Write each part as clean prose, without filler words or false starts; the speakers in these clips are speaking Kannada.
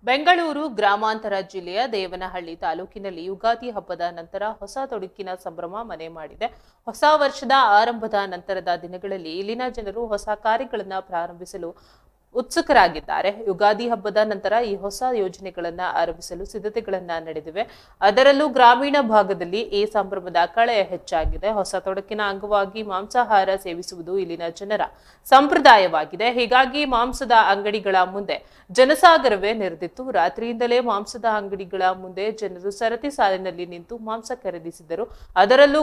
ಬೆಂಗಳೂರು ಗ್ರಾಮಾಂತರ ಜಿಲ್ಲೆಯ ದೇವನಹಳ್ಳಿ ತಾಲೂಕಿನಲ್ಲಿ ಯುಗಾದಿ ಹಬ್ಬದ ನಂತರ ಹೊಸ ತೊಡಕಿನ ಸಂಭ್ರಮ ಮನೆ ಮಾಡಿದೆ. ಹೊಸ ವರ್ಷದ ಆರಂಭದ ನಂತರದ ದಿನಗಳಲ್ಲಿ ಇಲ್ಲಿನ ಜನರು ಹೊಸ ಕಾರ್ಯಗಳನ್ನು ಪ್ರಾರಂಭಿಸಲು ಉತ್ಸುಕರಾಗಿದ್ದಾರೆ. ಯುಗಾದಿ ಹಬ್ಬದ ನಂತರ ಈ ಹೊಸ ಯೋಜನೆಗಳನ್ನ ಆರಂಭಿಸಲು ಸಿದ್ಧತೆಗಳನ್ನ ನಡೆದಿವೆ. ಅದರಲ್ಲೂ ಗ್ರಾಮೀಣ ಭಾಗದಲ್ಲಿ ಈ ಸಂಭ್ರಮದ ಕಳೆ ಹೆಚ್ಚಾಗಿದೆ. ಹೊಸ ತೊಡಕಿನ ಅಂಗವಾಗಿ ಮಾಂಸಾಹಾರ ಸೇವಿಸುವುದು ಇಲ್ಲಿನ ಜನರ ಸಂಪ್ರದಾಯವಾಗಿದೆ. ಹೀಗಾಗಿ ಮಾಂಸದ ಅಂಗಡಿಗಳ ಮುಂದೆ ಜನಸಾಗರವೇ ನೆರೆದಿತ್ತು. ರಾತ್ರಿಯಿಂದಲೇ ಮಾಂಸದ ಅಂಗಡಿಗಳ ಮುಂದೆ ಜನರು ಸರತಿ ಸಾಲಿನಲ್ಲಿ ನಿಂತು ಮಾಂಸ ಖರೀದಿಸಿದರು. ಅದರಲ್ಲೂ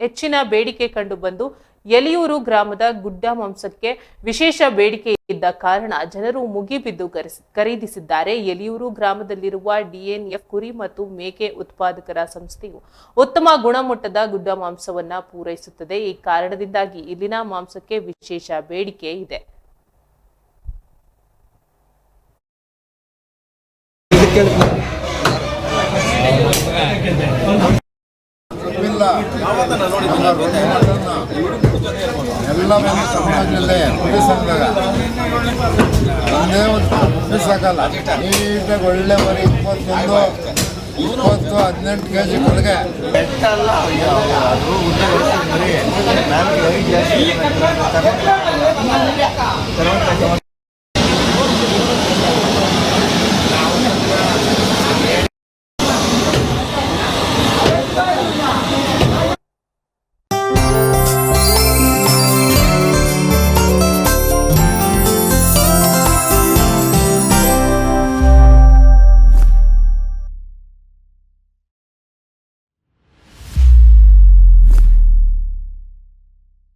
ಹೆಚ್ಚಿನ ಬೇಡಿಕೆ ಕಂಡುಬಂದು ಯಲಿಯೂರು ಗ್ರಾಮದ ಗುಡ್ಡ ಮಾಂಸಕ್ಕೆ ವಿಶೇಷ ಬೇಡಿಕೆ ಇದ್ದ ಕಾರಣ ಜನರು ಮುಗಿಬಿದ್ದು ಖರೀದಿಸಿದ್ದಾರೆ. ಯಲಿಯೂರು ಗ್ರಾಮದಲ್ಲಿರುವ ಡಿಎನ್ಎಫ್ ಕುರಿ ಮತ್ತು ಮೇಕೆ ಉತ್ಪಾದಕರ ಸಂಸ್ಥೆಯು ಉತ್ತಮ ಗುಣಮಟ್ಟದ ಗುಡ್ಡ ಮಾಂಸವನ್ನ ಪೂರೈಸುತ್ತದೆ. ಈ ಕಾರಣದಿಂದಾಗಿ ಇಲ್ಲಿನ ಮಾಂಸಕ್ಕೆ ವಿಶೇಷ ಬೇಡಿಕೆ ಇದೆ. ಎಲ್ಲ ಸಮಾಜದಲ್ಲೇ ಕುರಿ ಸಂಘದಾಗ ಒಂದೇ ಒಂದು ಕುರಿ ಸಾಕಲ್ಲ, ನೀಟಾಗಿ ಒಳ್ಳೆ ಮರಿ 20-18 kg ಕೊಳಗೆ ಬೆಟ್ಟಲ್ಲ.